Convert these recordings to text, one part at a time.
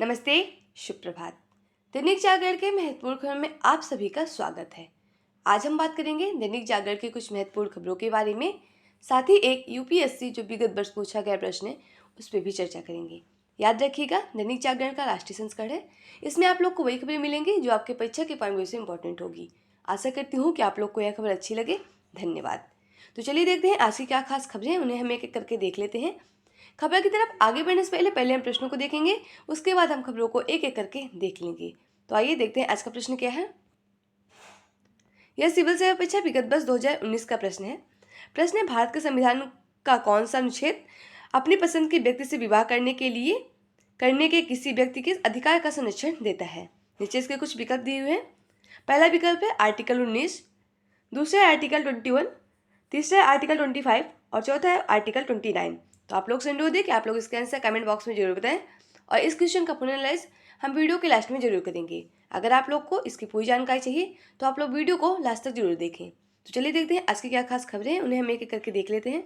नमस्ते, शुभ प्रभात। दैनिक जागरण के महत्वपूर्ण खबरों में आप सभी का स्वागत है। आज हम बात करेंगे दैनिक जागरण की कुछ महत्वपूर्ण खबरों के बारे में। साथ ही एक यूपीएससी जो विगत वर्ष पूछा गया प्रश्न है उस पर भी चर्चा करेंगे। याद रखिएगा, दैनिक जागरण का राष्ट्रीय संस्करण है। इसमें आप लोग को वही खबरें मिलेंगी जो आपके परीक्षा के पॉइंट से इंपॉर्टेंट होगी। आशा करती हूँ कि आप लोग को यह खबर अच्छी लगे। धन्यवाद। तो चलिए देखते हैं आज की क्या खास खबरें हैं, उन्हें हम एक एक करके देख लेते हैं। खबर की तरफ आगे बढ़ने से पहले हम प्रश्नों को देखेंगे, उसके बाद हम खबरों को एक एक करके देख लेंगे। तो आइए देखते हैं आज का प्रश्न क्या है। यह सिविल सेवा परीक्षा विगत वर्ष 2019 का प्रश्न है। प्रश्न है, भारत के संविधान का कौन सा अनुच्छेद अपनी पसंद के व्यक्ति से विवाह करने के किसी व्यक्ति के अधिकार का संरक्षण देता है। नीचे इसके कुछ विकल्प दिए हुए हैं। पहला विकल्प है आर्टिकल 19, दूसरा है आर्टिकल 21, तीसरा है आर्टिकल 25 और चौथा है आर्टिकल 29। तो आप लोग से अनुरोध है कि आप लोग इसके आंसर कमेंट बॉक्स में जरूर बताएं और इस क्वेश्चन का पुनः एनालाइज हम वीडियो के लास्ट में जरूर करेंगे। अगर आप लोग को इसकी पूरी जानकारी चाहिए तो आप लोग वीडियो को लास्ट तक जरूर देखें। तो चलिए देखते हैं आज की क्या खास खबरें हैं, उन्हें हम एक एक करके देख लेते हैं।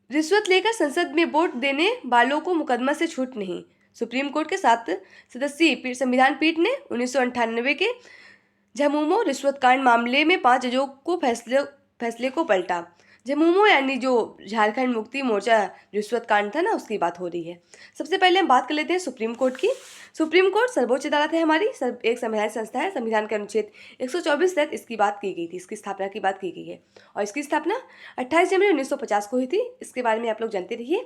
रिश्वत लेकर संसद में वोट देने वालों को मुकदमा से छूट नहीं। सुप्रीम कोर्ट के 7 सदस्यीय संविधान पीठ ने 1998 के झमुमो रिश्वत कांड मामले में 5 जजों को फैसले को पलटा। झमुमो यानी जो झारखंड मुक्ति मोर्चा रिश्वत कांड था ना, उसकी बात हो रही है। सबसे पहले हम बात कर लेते हैं सुप्रीम कोर्ट की। सुप्रीम कोर्ट सर्वोच्च अदालत है हमारी, एक संवैधानिक संस्था है। संविधान के अनुच्छेद 124 तहत इसकी बात की गई थी, इसकी स्थापना की बात की गई है और इसकी स्थापना 28 जनवरी 1950 को हुई थी। इसके बारे में आप लोग जानते रहिए।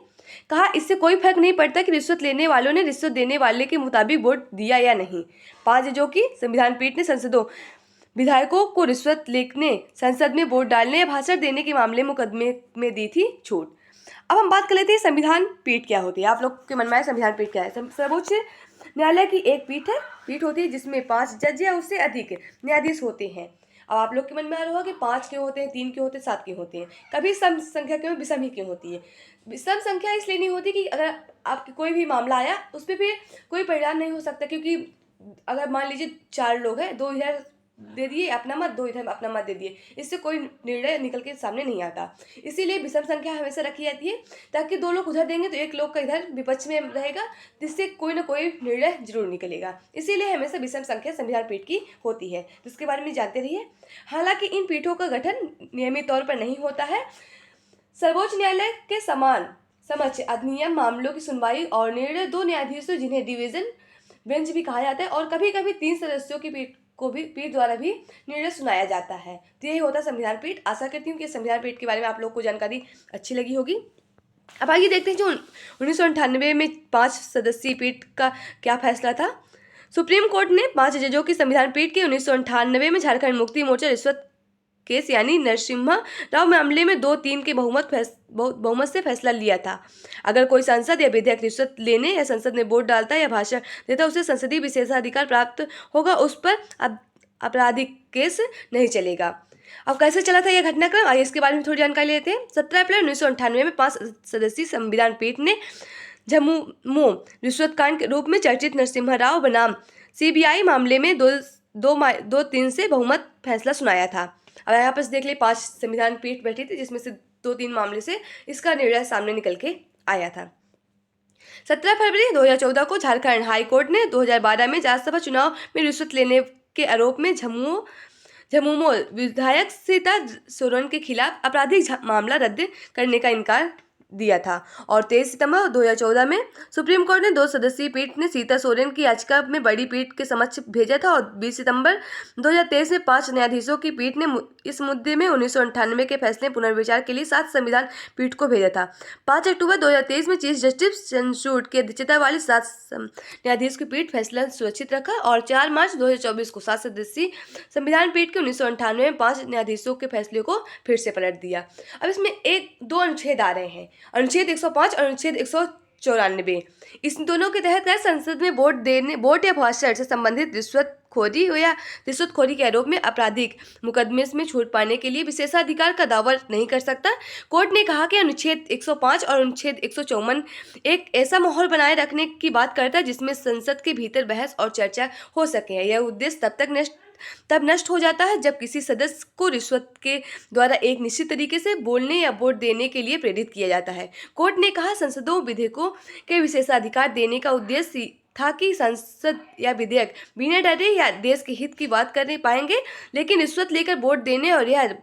कहा, इससे कोई फर्क नहीं पड़ता कि रिश्वत लेने वालों ने रिश्वत देने वाले के मुताबिक वोट दिया या नहीं। 5 जजों की संविधान पीठ ने विधायकों को रिश्वत लेने, संसद में वोट डालने या भाषण देने के मामले मुकदमे में दी थी छूट। अब हम बात कर लेते हैं संविधान पीठ क्या होती है। आप लोग के मन में आए संविधान पीठ क्या है। सर्वोच्च न्यायालय की एक पीठ होती है जिसमें 5 जज या उससे अधिक न्यायाधीश होते हैं। अब आप लोग के मन में आ रहा होगा कि 5 क्यों होते हैं, 3 क्यों होते हैं, 7 क्यों होते हैं, कभी सम संख्या क्यों, विषम ही क्यों होती है। सम संख्या इसलिए नहीं होती कि अगर आपके कोई भी मामला आया उस पर फिर कोई परिणाम नहीं हो सकता, क्योंकि अगर मान लीजिए 4 लोग हैं, 2 इधर दे दिए अपना मत, 2 इधर अपना मत दे दिए, इससे कोई निर्णय निकल के सामने नहीं आता। इसीलिए विषम संख्या हमेशा रखी जाती है ताकि 2 लोग उधर देंगे तो एक लोग का इधर विपक्ष में रहेगा, जिससे कोई ना कोई निर्णय जरूर निकलेगा। इसीलिए हमेशा विषम संख्या संविधान पीठ की होती है, जिसके बारे में जानते रहिए। हालांकि इन पीठों का गठन नियमित तौर पर नहीं होता है। सर्वोच्च न्यायालय के समक्ष अधिनियम मामलों की सुनवाई और निर्णय 2 न्यायाधीशों, जिन्हें डिवीजन बेंच भी कहा जाता है, और कभी कभी 3 सदस्यों की पीठ द्वारा भी निर्णय सुनाया जाता है। तो यही होता है संविधान पीठ। आशा करती हूँ कि संविधान पीठ के बारे में आप लोग को जानकारी अच्छी लगी होगी। अब आइए देखते हैं जो 1998 में 5 सदस्यीय पीठ का क्या फैसला था। सुप्रीम कोर्ट ने 5 जजों की संविधान पीठ के 1998 में झारखंड मुक्ति मोर्चा रिश्वत केस यानी नरसिम्हा राव मामले में 2-3 के बहुमत से फैसला लिया था। अगर कोई सांसद या विधायक रिश्वत लेने या संसद में वोट डालता या भाषण देता, उसे संसदीय विशेषाधिकार प्राप्त होगा, उस पर आपराधिक केस नहीं चलेगा। अब कैसे चला था यह घटनाक्रम, आइए इसके बारे में थोड़ी जानकारी लेते हैं। 17 अप्रैल 1998 में 5 सदस्यीय संविधान पीठ ने झमुमो रिश्वत कांड के रूप में चर्चित नरसिम्हा राव बनाम CBI मामले में 2-3 से बहुमत फैसला सुनाया था। अब यहाँ पर देख ले 5 संविधान पीठ बैठी थी, जिसमें से 2-3 मामले से इसका निर्णय सामने निकल के आया था। 17 फरवरी 2014 को झारखंड हाई कोर्ट ने 2012 में राज्यसभा चुनाव में रिश्वत लेने के आरोप में झमुमो विधायक सीता सोरेन के खिलाफ आपराधिक मामला रद्द करने का इनकार दिया था और 23 सितंबर 2014 में सुप्रीम कोर्ट ने 2 सदस्यीय पीठ ने सीता सोरेन की याचिका में बड़ी पीठ के समक्ष भेजा था और 20 सितंबर 2023 में 5 न्यायाधीशों की पीठ ने इस मुद्दे में 1998 के फैसले पुनर्विचार के लिए 7 संविधान पीठ को भेजा था। 5 अक्टूबर 2023 में चीफ जस्टिस चंद्रचूड़ की अध्यक्षता वाली 7 न्यायाधीश की पीठ फैसला सुरक्षित रखा और 4 मार्च 2024 को 7 सदस्यीय संविधान पीठ के 1998 में 5 न्यायाधीशों के फैसले को फिर से पलट दिया। अब इसमें 1-2 अनुच्छेद आ रहे हैं, अनुच्छेद 105 और अनुच्छेद 194। इस दोनों के तहत संसद में वोट या भाषण से संबंधित रिश्वतखोरी या रिश्वतखोरी के आरोप में आपराधिक मुकदमे में छूट पाने के लिए विशेषाधिकार का दावा नहीं कर सकता। कोर्ट ने कहा कि अनुच्छेद 105 और अनुच्छेद 154 एक ऐसा माहौल बनाए रखने की बात करता है जिसमें संसद के भीतर बहस और चर्चा हो सके। यह उद्देश्य तब तक तब नष्ट हो जाता है जब किसी सदस्य को रिश्वत के द्वारा एक निश्चित तरीके से बोलने या वोट देने के लिए प्रेरित किया जाता है। कोर्ट ने कहा, संसदों विधेयकों के विशेषाधिकार देने का उद्देश्य था कि संसद या विधेयक बिना डरे या देश के हित की बात करने पाएंगे, लेकिन रिश्वत लेकर वोट देने और यह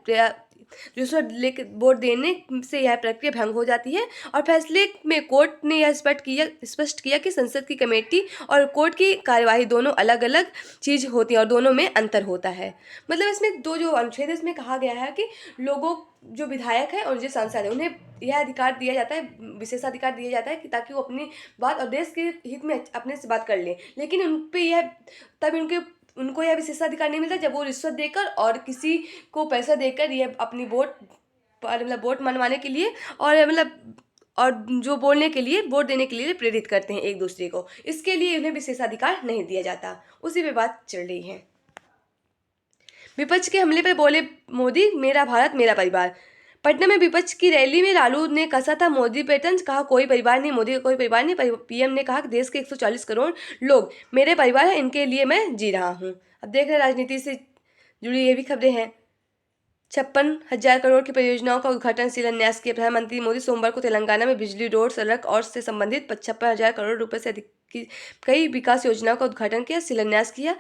रिश्वत लेकर वोट देने से यह प्रक्रिया भंग हो जाती है। और फैसले में कोर्ट ने यह स्पष्ट किया कि संसद की कमेटी और कोर्ट की कार्यवाही दोनों अलग अलग चीज होती है और दोनों में अंतर होता है। मतलब इसमें दो जो अनुच्छेद है इसमें कहा गया है कि लोगों जो विधायक है और जो सांसद है उन्हें यह अधिकार दिया जाता है, विशेषाधिकार दिया जाता है कि ताकि वो अपनी बात और देश के हित में अपने से बात कर लें, लेकिन उन पे यह तब उनको यह विशेषाधिकार नहीं मिलता जब वो रिश्वत देकर और किसी को पैसा देकर यह अपनी वोट मनवाने के लिए और जो बोलने के लिए वोट देने के लिए प्रेरित करते हैं एक दूसरे को। इसके लिए उन्हें विशेषाधिकार नहीं दिया जाता। उसी पे बात चल रही है। विपक्ष के हमले पर बोले मोदी, मेरा भारत मेरा परिवार। पटना में विपक्ष की रैली में लालू ने कसा था मोदी पे तंज, कहा कोई परिवार नहीं, मोदी का कोई परिवार नहीं। पीएम ने कहा कि देश के 140 करोड़ लोग मेरे परिवार है, इनके लिए मैं जी रहा हूँ। अब देख रहे हैं राजनीति से जुड़ी ये भी खबरें हैं। 56,000 करोड़ की परियोजनाओं का उद्घाटन शिलान्यास किया। प्रधानमंत्री मोदी सोमवार को तेलंगाना में बिजली, रोड, सड़क और से संबंधित 56,000 करोड़ रुपए से अधिक की कई विकास योजनाओं का उद्घाटन किया, शिलान्यास किया।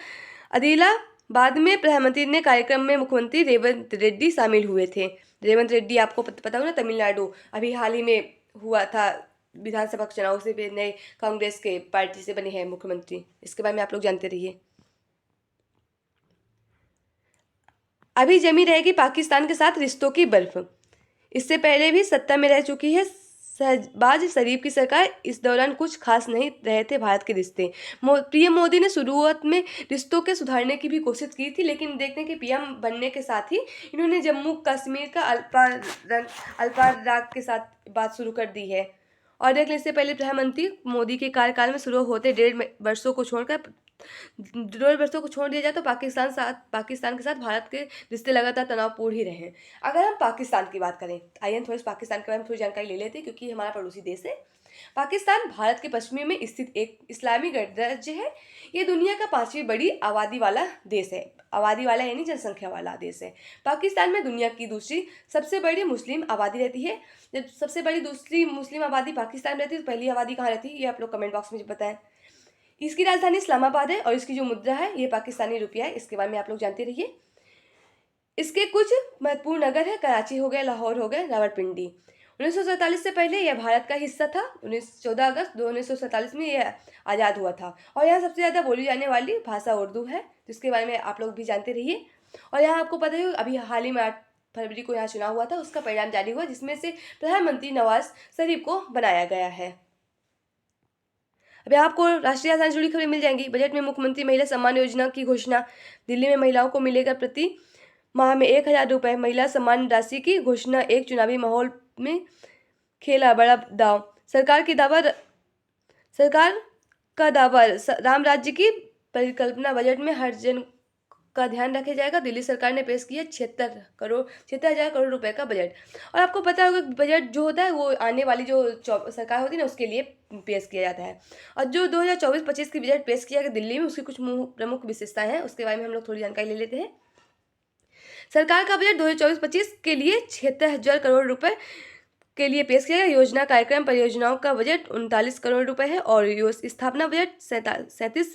आदिलाबाद में प्रधानमंत्री ने कार्यक्रम में मुख्यमंत्री रेवंत रेड्डी शामिल हुए थे। रेवंत रेड्डी आपको पता हो ना, तमिलनाडु अभी हाल ही में हुआ था विधानसभा चुनाव से नए कांग्रेस के पार्टी से बने हैं मुख्यमंत्री। इसके बारे में आप लोग जानते रहिए। अभी जमी रहेगी पाकिस्तान के साथ रिश्तों की बर्फ। इससे पहले भी सत्ता में रह चुकी है शहबाज शरीफ की सरकार। इस दौरान कुछ खास नहीं रहे थे भारत के रिश्ते। पीएम मोदी ने शुरुआत में रिश्तों के सुधारने की भी कोशिश की थी, लेकिन देखने के पीएम बनने के साथ ही इन्होंने जम्मू कश्मीर का अल्पाराग के साथ बात शुरू कर दी है। और देख लें, इससे पहले प्रधानमंत्री मोदी के कार्यकाल में शुरू होते 1.5 वर्षों को छोड़ दिया जाए तो पाकिस्तान के साथ भारत के रिश्ते लगातार तनावपूर्ण ही रहे। अगर हम पाकिस्तान की बात करें, आइए थोड़ी पाकिस्तान के बारे में थोड़ी जानकारी ले लेते हैं, क्योंकि हमारा पड़ोसी देश है। पाकिस्तान भारत के पश्चिमी में स्थित एक इस्लामी गणराज्य है। ये दुनिया का 5वीं बड़ी आबादी वाला देश है। आबादी वाला यानी जनसंख्या वाला देश है। पाकिस्तान में दुनिया की दूसरी सबसे बड़ी मुस्लिम आबादी रहती है। जब सबसे बड़ी दूसरी मुस्लिम आबादी पाकिस्तान में रहती है तो पहली आबादी कहाँ रहती है, ये आप लोग कमेंट बॉक्स में बताएं। इसकी राजधानी इस्लामाबाद है और इसकी जो मुद्रा है ये पाकिस्तानी रुपया है। इसके बारे में आप लोग जानते रहिए। इसके कुछ महत्वपूर्ण नगर है, कराची हो गया, लाहौर हो गया, रावलपिंडी। 1947 से पहले यह भारत का हिस्सा था। 14 अगस्त 1947 में यह आज़ाद हुआ था। और यहाँ सबसे ज़्यादा बोली जाने वाली भाषा उर्दू है, जिसके बारे में आप लोग भी जानते रहिए। और यहाँ आपको पता है अभी हाल ही में 8 फरवरी को यहाँ चुनाव हुआ था, उसका परिणाम जारी हुआ, जिसमें से प्रधानमंत्री नवाज शरीफ को बनाया गया है। अब आपको राष्ट्रीय राजधानी से जुड़ी खबरें मिल जाएंगी। बजट में मुख्यमंत्री महिला सम्मान योजना की घोषणा। दिल्ली में महिलाओं को मिलेगा प्रति माह में 1,000 रुपये। महिला सम्मान राशि की घोषणा। एक चुनावी माहौल में खेला बड़ा दाव। सरकार का दावा, राम राज्य की परिकल्पना। बजट में हर जन का ध्यान रखा जाएगा। दिल्ली सरकार ने पेश किया 76,000 करोड़ रुपए का बजट। और आपको पता होगा बजट जो होता है वो आने वाली जो सरकार होती है ना उसके लिए पेश किया जाता है। और जो 2024-25 की बजट पेश किया गया दिल्ली में, उसकी कुछ प्रमुख विशेषताएं हैं, उसके बारे में हम लोग थोड़ी जानकारी ले लेते हैं। सरकार का बजट 2024-25 के लिए 76,000 करोड़ रुपए के लिए पेश किया गया। योजना, कार्यक्रम, परियोजनाओं का बजट 39 करोड़ रुपए है और स्थापना बजट 37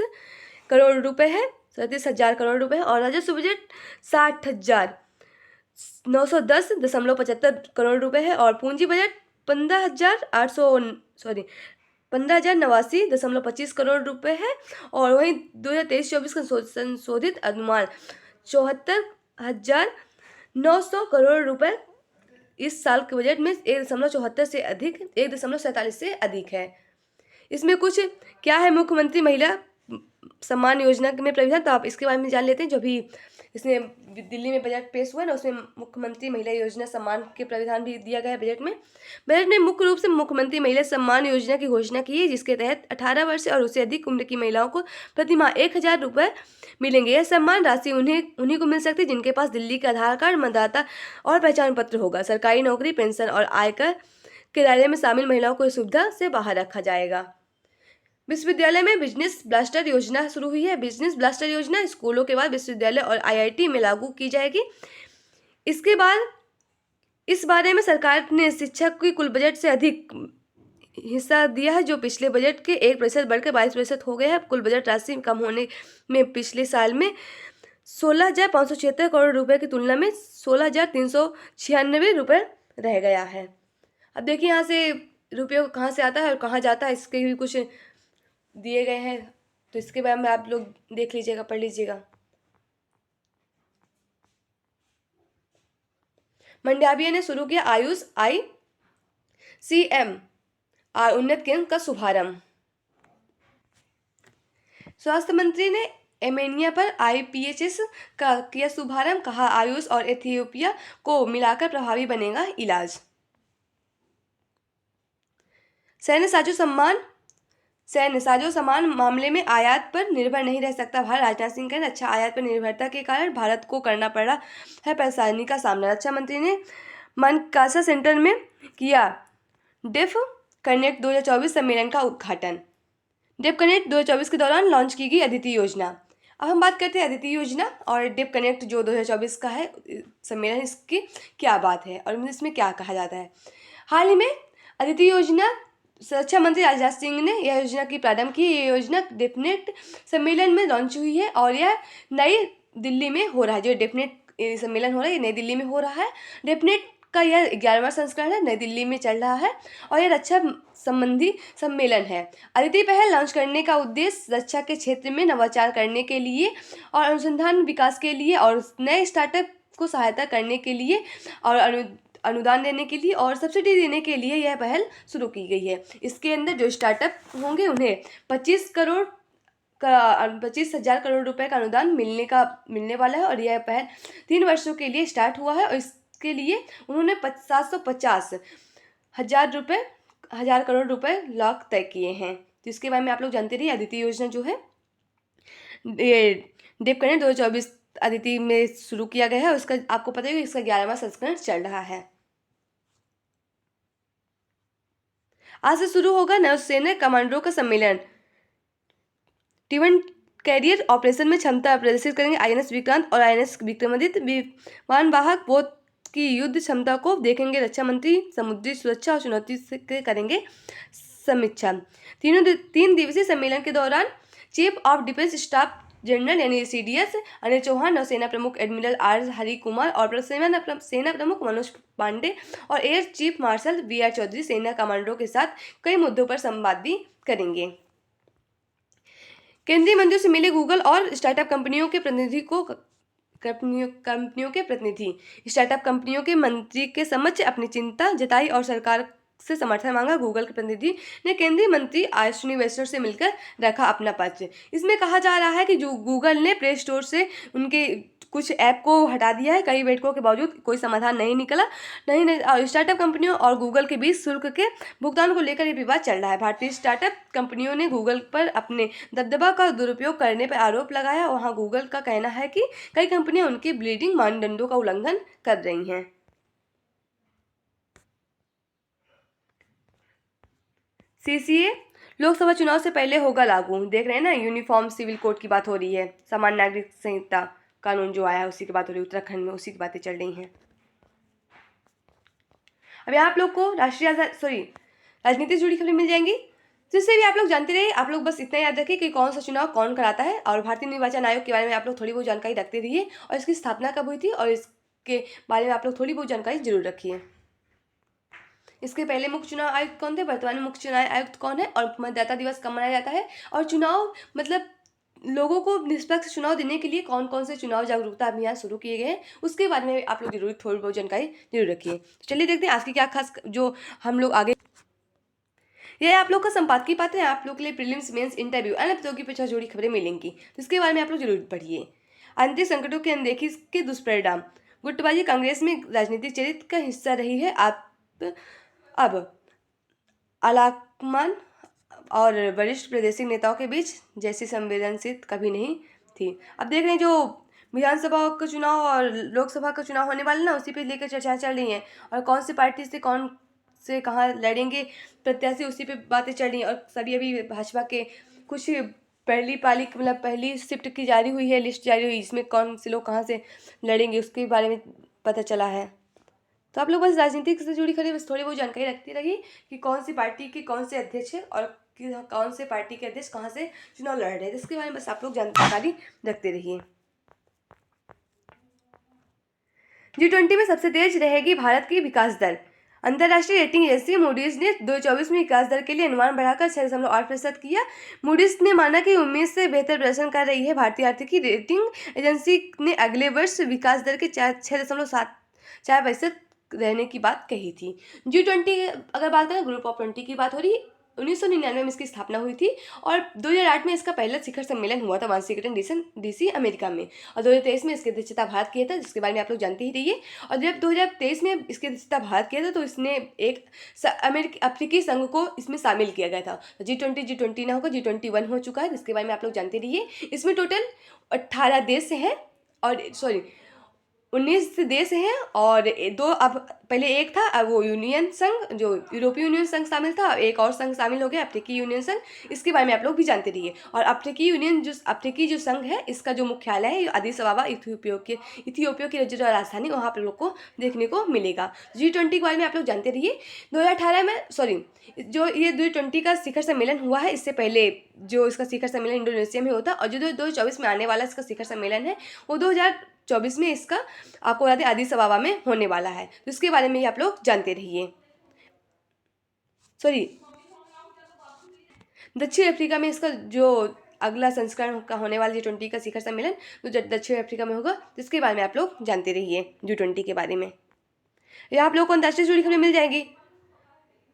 करोड़ रुपए है, 37,000 करोड़ रुपए है। और राजस्व बजट 60,910.75 करोड़ रुपए है। और पूंजी बजट 15,089.25 करोड़ रुपए है। और वहीं 2023-24 का संशोधित अनुमान 74,900 करोड़ रुपए इस साल के बजट में 1.74 से अधिक 1.47 से अधिक है। इसमें कुछ क्या है मुख्यमंत्री महिला सम्मान योजना में प्रावधान, तो आप इसके बारे में जान लेते हैं। जो भी इसमें दिल्ली में बजट पेश हुआ ना, उसमें मुख्यमंत्री महिला योजना सम्मान के प्रावधान भी दिया गया है बजट में। बजट में मुख्य रूप से मुख्यमंत्री महिला सम्मान योजना की घोषणा की है, जिसके तहत 18 वर्ष और उससे अधिक उम्र की महिलाओं को प्रति माह 1,000 रुपये मिलेंगे। यह सम्मान राशि उन्हीं को मिल सकती है जिनके पास दिल्ली का आधार कार्ड, मतदाता और पहचान पत्र होगा। सरकारी नौकरी, पेंशन और आयकर के दायरे में शामिल महिलाओं को इस सुविधा से बाहर रखा जाएगा। विश्वविद्यालय में बिजनेस ब्लास्टर योजना शुरू हुई है। बिजनेस ब्लास्टर योजना स्कूलों के बाद विश्वविद्यालय और आईआईटी में लागू की जाएगी। इसके बाद इस बारे में सरकार ने शिक्षा की कुल बजट से अधिक हिस्सा दिया है, जो पिछले बजट के 1% बढ़कर 22% हो गया है। कुल बजट राशि कम होने में पिछले साल में 16,576 करोड़ रुपए की तुलना में 16,396 रुपए रह गया है। अब देखिए यहाँ से रुपये कहाँ से आता है और कहाँ जाता है, इसके भी कुछ दिए गए हैं, तो इसके बारे में आप लोग देख लीजिएगा, पढ़ लीजिएगा। मंडाविया ने शुरू किया आयुष ICM उन्नत केंद्र का शुभारंभ। स्वास्थ्य मंत्री ने एमेनिया पर IPHS का किया शुभारंभ, कहा आयुष और इथियोपिया को मिलाकर प्रभावी बनेगा इलाज। सैन्य साजो सामान मामले में आयात पर निर्भर नहीं रह सकता भारत, राजनाथ सिंह कहें। अच्छा, आयात पर निर्भरता के कारण भारत को करना पड़ रहा है परेशानी का सामना। रक्षा मंत्री ने मनकासा सेंटर में किया डेफ कनेक्ट 2024 सम्मेलन का उद्घाटन। डेफ कनेक्ट 2024 के दौरान लॉन्च की गई अदिति योजना। अब हम बात करते हैं अदिति योजना और डेफ कनेक्ट जो 2024 का है सम्मेलन, इसकी क्या बात है और इसमें क्या कहा जाता है। हाल ही में अदिति योजना रक्षा मंत्री राजनाथ सिंह ने यह योजना की प्रारंभ की। ये योजना डेफनेट सम्मेलन में लॉन्च हुई है और यह नई दिल्ली में हो रहा है। जो डेफनेट सम्मेलन हो रहा है ये नई दिल्ली में हो रहा है। डेफनेट का यह 11वां संस्करण है, नई दिल्ली में चल रहा है और यह रक्षा संबंधी सम्मेलन है। अदिति पहल लॉन्च करने का उद्देश्य रक्षा के क्षेत्र में नवाचार करने के लिए और अनुसंधान विकास के लिए और नए स्टार्टअप को सहायता करने के लिए और अनुदान देने के लिए और सब्सिडी देने के लिए यह पहल शुरू की गई है। इसके अंदर जो स्टार्टअप होंगे उन्हें 25,000 करोड़ रुपए का अनुदान मिलने वाला है और यह पहल 3 वर्षों के लिए स्टार्ट हुआ है और इसके लिए उन्होंने 750 हजार करोड़ रुपए लाख तय किए हैं। तो इसके बारे में आप लोग जानते रहिए। अदिति योजना जो है ये डेफ कनेक्ट 2024 अदिति में शुरू किया गया है। उसका आपको पता है कि इसका 11वां संस्करण चल रहा है। आज से शुरू होगा नौसेना कमांडरों का सम्मेलन। T1 कैरियर ऑपरेशन में क्षमता प्रदर्शित करेंगे INS विक्रांत और INS विक्रमादित्य। विमान वाहक पोत की युद्ध क्षमता को देखेंगे रक्षा मंत्री। समुद्री सुरक्षा और चुनौती से करेंगे समीक्षा। 3 दिवसीय सम्मेलन के दौरान chief of defence staff general यानी CDS अनिल चौहान, नौसेना प्रमुख एडमिरल R हरि कुमार और सेना प्रमुख मनोज पांडे और air chief marshal VR Chaudhary सेना कमांडरों के साथ कई मुद्दों पर संवाद भी करेंगे। केंद्रीय मंत्रियों से मिले गूगल और स्टार्टअप कंपनियों के प्रतिनिधि स्टार्टअप कंपनियों के मंत्री के समक्ष अपनी चिंता जताई और सरकार से समर्थन मांगा। गूगल के प्रतिनिधि ने केंद्रीय मंत्री अश्विनी वैष्णव से मिलकर रखा अपना पक्ष। इसमें कहा जा रहा है कि जो गूगल ने प्ले स्टोर से उनके कुछ ऐप को हटा दिया है, कई बैठकों के बावजूद कोई समाधान नहीं निकला। और स्टार्टअप कंपनियों और गूगल के बीच शुल्क के भुगतान को लेकर ये विवाद चल रहा है। भारतीय स्टार्टअप कंपनियों ने गूगल पर अपने दबदबा का दुरुपयोग करने पर आरोप लगाया। वहाँ गूगल का कहना है कि कई कंपनियां उनके ब्लीडिंग मानदंडों का उल्लंघन कर रही हैं। CCA लोकसभा चुनाव से पहले होगा लागू। देख रहे हैं ना, यूनिफॉर्म सिविल कोड की बात हो रही है। सामान्य नागरिक संहिता कानून जो आया है उसी की बात हो रही है। उत्तराखंड में उसी की बातें चल रही हैं। अब यहाँ आप लोग को राजनीति से जुड़ी खबरें मिल जाएंगी, जिससे भी आप लोग जानते रहिए। आप लोग बस इतना याद रखिए कि कौन सा चुनाव कौन कराता है और भारतीय निर्वाचन आयोग के बारे में आप लोग थोड़ी बहुत जानकारी रखते रहिए और इसकी स्थापना कब हुई थी और इसके बारे में आप लोग थोड़ी बहुत जानकारी जरूर रखिए। इसके पहले मुख्य चुनाव आयुक्त कौन थे, वर्तमान में मुख्य चुनाव आयुक्त कौन है और मतदाता दिवस कब मनाया जाता है और चुनाव मतलब लोगों को निष्पक्ष चुनाव देने के लिए कौन कौन से चुनाव जागरूकता अभियान शुरू किए गए हैं, उसके बारे में आप लोग जरूर थोड़ी बहुत जानकारी जरूर रखिए। चलिए देखते हैं आज की क्या खास जो हम लोग आगे। यह आप लोग का संपादकीय पात्र है। आप लोग के लिए प्रीलिम्स, मेंस, इंटरव्यू अन्य प्रतियोगी परीक्षा जुड़ी खबरें मिलेंगी, तो इसके बारे में आप लोग जरूर पढ़िए। आंतरिक संकटों की अनदेखी के दुष्परिणाम। गुटबाजी कांग्रेस में राजनीतिक चरित्र का हिस्सा रही है। अब आलाकमान और वरिष्ठ प्रादेशिक नेताओं के बीच जैसी संवेदनशील कभी नहीं थी। अब देख रहे हैं जो विधानसभा का चुनाव और लोकसभा का चुनाव होने वाला ना, उसी पे लेकर चर्चा चल रही है और कौन सी पार्टी से कौन से कहाँ लड़ेंगे प्रत्याशी, उसी पे बातें चल रही हैं। और सभी अभी भाजपा के कुछ पहली पाली मतलब पहली शिफ्ट की जारी हुई है, लिस्ट जारी हुई, इसमें कौन से लोग कहाँ से लड़ेंगे उसके बारे में पता चला है। तो आप लोग बस राजनीति से जुड़ी खबरें बस थोड़ी बहुत जानकारी रखती रहिए कि कौन सी पार्टी के कौन से अध्यक्ष है और कौन से पार्टी के अध्यक्ष कहाँ से चुनाव लड़ रहे हैं, इसके बारे में बस आप लोग जानकारी रखते रहिए। G20 में सबसे तेज रहेगी भारत की विकास दर। अंतर्राष्ट्रीय रेटिंग एजेंसी मूडीज ने 2024 में विकास दर के लिए अनुमान बढ़ाकर 6.8% किया। मूडीज ने माना कि उम्मीद से बेहतर प्रदर्शन कर रही है भारतीय आर्थिकी। रेटिंग एजेंसी ने अगले वर्ष विकास दर के 6.74% रहने की बात कही थी। G20 अगर बात करें, ग्रुप ऑफ 20 की बात हो रही है। 1999 में इसकी स्थापना हुई थी और 2008 में इसका पहला शिखर सम्मेलन हुआ था वाशिंगटन डीसी अमेरिका में। और 2023 में इसकी अध्यक्षता भारत किया था, जिसके बारे में आप लोग जानते ही रहिए। और जब 2023 में इसकी अध्यक्षता भारत किया था तो इसने एक अफ्रीकी संघ को इसमें शामिल किया गया था। G20 ना होगा, G21 हो चुका है, जिसके बारे में आप लोग जानते रहिए। इसमें टोटल 18 देश हैं और 19 देश हैं और दो, अब पहले एक था, अब वो यूनियन संघ जो यूरोपीय यूनियन संघ शामिल था, एक और संघ शामिल हो गया अफ्रीकी यूनियन संघ। इसके बारे में आप लोग भी जानते रहिए। और अफ्रीकी जो संघ है, इसका जो मुख्यालय है अदीस अबाबा इथियोपिया की राजधानी, वहाँ आप लोग को देखने को मिलेगा। G20 के बारे में आप लोग जानते रहिए। 2018 में जो ये G20 का शिखर सम्मेलन हुआ है, इससे पहले जो इसका शिखर सम्मेलन इंडोनेशिया में होता, और जो 2024 में आने वाला इसका शिखर सम्मेलन है वो 2024 में इसका आपको याद है अदीस अबाबा में होने वाला है। तो इसके बारे में आप लोग जानते रहिए। दक्षिण अफ्रीका में इसका जो अगला संस्करण का होने वाला G20 का शिखर सम्मेलन तो दक्षिण अफ्रीका में होगा, जिसके बारे में आप लोग जानते रहिए G20 के बारे में। यह आप लोग को अंतर्राष्ट्रीय जुड़ी खबरें मिल जाएगी।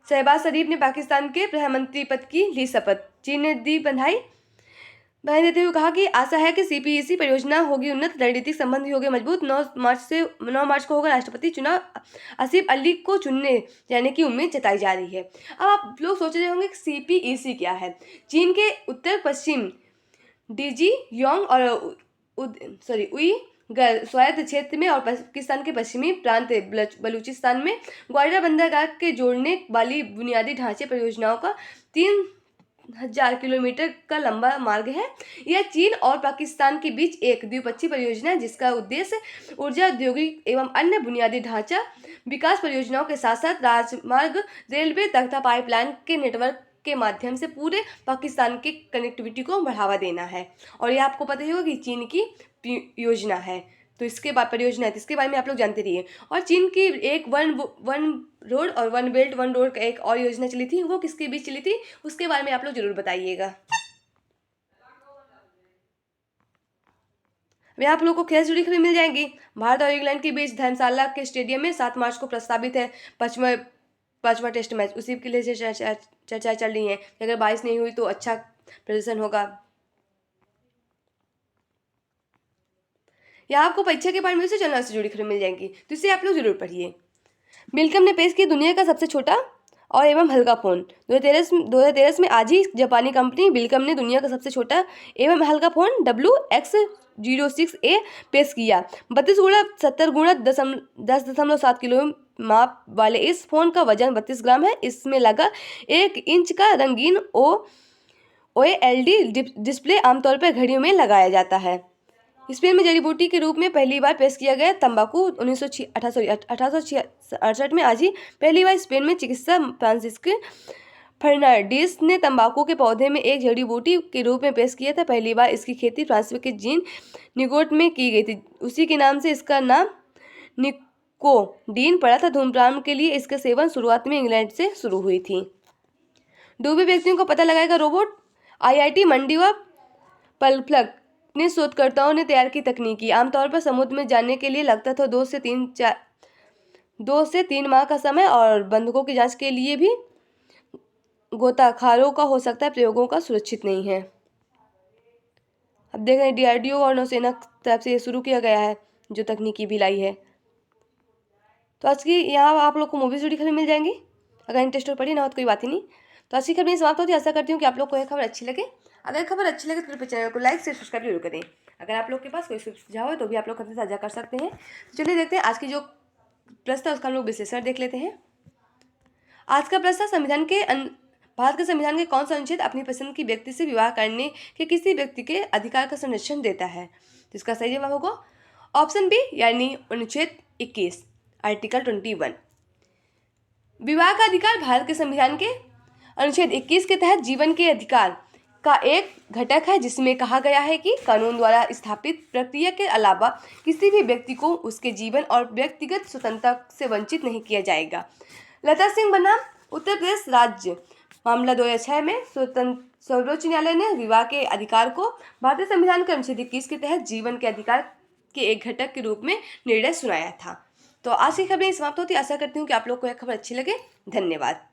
शहबाज शरीफ ने पाकिस्तान के प्रधानमंत्री पद की ली शपथ। चीन ने दी बधाई देते हुए कहा कि आशा है कि CPEC परियोजना होगी उन्नत, रणनीतिक संबंध भी होंगे मजबूत। 9 मार्च को होगा राष्ट्रपति चुनाव, आसिफ अली को चुनने जाने की उम्मीद जताई जा रही है। अब आप लोग सोच रहे होंगे कि CPEC क्या है। चीन के उत्तर पश्चिम डीजी योंग और उई स्वायत्त क्षेत्र में और पाकिस्तान के पश्चिमी प्रांत बलूचिस्तान में ग्वालियर बंदरगाह के जोड़ने वाली बुनियादी ढांचे परियोजनाओं का 3000 किलोमीटर का लंबा मार्ग है। यह चीन और पाकिस्तान के बीच एक द्विपक्षीय परियोजना है, जिसका उद्देश्य ऊर्जा, औद्योगिक एवं अन्य बुनियादी ढांचा विकास परियोजनाओं के साथ साथ राजमार्ग, रेलवे तथा पाइपलाइन के नेटवर्क के माध्यम से पूरे पाकिस्तान के कनेक्टिविटी को बढ़ावा देना है। और ये आपको पता ही होगा कि चीन की योजना है, तो इसके बाद परियोजना है, तो इसके बारे में आप लोग जानते रहिए। और चीन की एक वन रोड और वन बेल्ट वन रोड का एक और योजना चली थी, वो किसके बीच चली थी उसके बारे में आप लोग जरूर बताइएगा। यहाँ आप लोग को खेल से जुड़ी खबरें मिल जाएंगी। भारत और इंग्लैंड के बीच धर्मशाला के स्टेडियम में 7 मार्च को प्रस्तावित है पांचवा टेस्ट मैच। उसी के लिए चर्चा चल रही है कि अगर बारिश नहीं हुई तो अच्छा प्रदर्शन होगा। यहाँ आपको परीक्षा के बारे में चैनल से जुड़ी खबरें मिल जाएंगी, तो इसे आप लोग जरूर पढ़िए। मिलकम ने पेश की दुनिया का सबसे छोटा और एवं हल्का फोन। 2013 में आज ही जापानी कंपनी बिलकम ने दुनिया का सबसे छोटा एवं हल्का फोन WX06A पेश किया। 32 गुणा 70 गुणा 10.7 किलो माप वाले इस फोन का वजन 32 ग्राम है। इसमें लगा 1 इंच का रंगीन OLED डिस्प्ले आमतौर पर घड़ियों में लगाया जाता है। स्पेन में जड़ी बूटी के रूप में पहली बार पेश किया गया तंबाकू 1868 में आज ही पहली बार स्पेन में चिकित्सक फ्रांसिस्को फर्नांडीज ने तंबाकू के पौधे में एक जड़ी बूटी के रूप में पेश किया था। पहली बार इसकी खेती फ्रांस के जीन निगोट में की गई थी। उसी के नाम से इसका नाम निकोडीन पड़ा था। धूम्रपान के लिए इसका सेवन शुरुआत में इंग्लैंड से शुरू हुई थी। डूबे व्यक्तियों को पता लगाएगा रोबोट। IIT मंडी व पलफ्लग ने शोधकर्ताओं ने तैयार की तकनीकी। आमतौर पर समुद्र में जाने के लिए लगता था 2 से 3 माह का समय और बंधकों की जांच के लिए भी गोताखारों का हो सकता है प्रयोगों का सुरक्षित नहीं है। अब देख रहे हैं DRDO और नौसेना तरफ से ये शुरू किया गया है जो तकनीकी भी लाई है। तो आज की यहाँ आप लोग को मूवी से जुड़ी खबरें मिल जाएंगी। अगर इंटरेस्ट हो पढ़ी ना हो तो कोई बात ही नहीं। तो आज की खबर समाप्त होती है। आशा करती हूँ कि आप लोग को यह खबर अच्छी लगे। अगर खबर अच्छी लगे तो कृपया चैनल को लाइक से सब्सक्राइब जरूर करें। अगर आप लोग के पास कोई सुझाव है तो भी आप लोग हमसे साझा कर सकते हैं। चलिए देखते हैं आज की जो प्रश्न है उसका हम लोग विश्लेषण देख लेते हैं। आज का प्रश्न भारत के संविधान के कौन सा अनुच्छेद अपनी पसंद की व्यक्ति से विवाह करने के किसी व्यक्ति के अधिकार का संरक्षण देता है? तो इसका सही जवाब होगा ऑप्शन बी यानी अनुच्छेद 21 आर्टिकल 21। विवाह का अधिकार भारत के संविधान के अनुच्छेद 21 के तहत जीवन के अधिकार का एक घटक है, जिसमें कहा गया है कि कानून द्वारा स्थापित प्रक्रिया के अलावा किसी भी व्यक्ति को उसके जीवन और व्यक्तिगत स्वतंत्रता से वंचित नहीं किया जाएगा। लता सिंह बनाम उत्तर प्रदेश राज्य मामला 2006 में सर्वोच्च न्यायालय ने विवाह के अधिकार को भारतीय संविधान के अनुच्छेद 21 के तहत जीवन के अधिकार के एक घटक के रूप में निर्णय सुनाया था। तो आज की खबरें समाप्त होती। आशा करती हूँ कि आप लोग को यह खबर अच्छी लगे। धन्यवाद।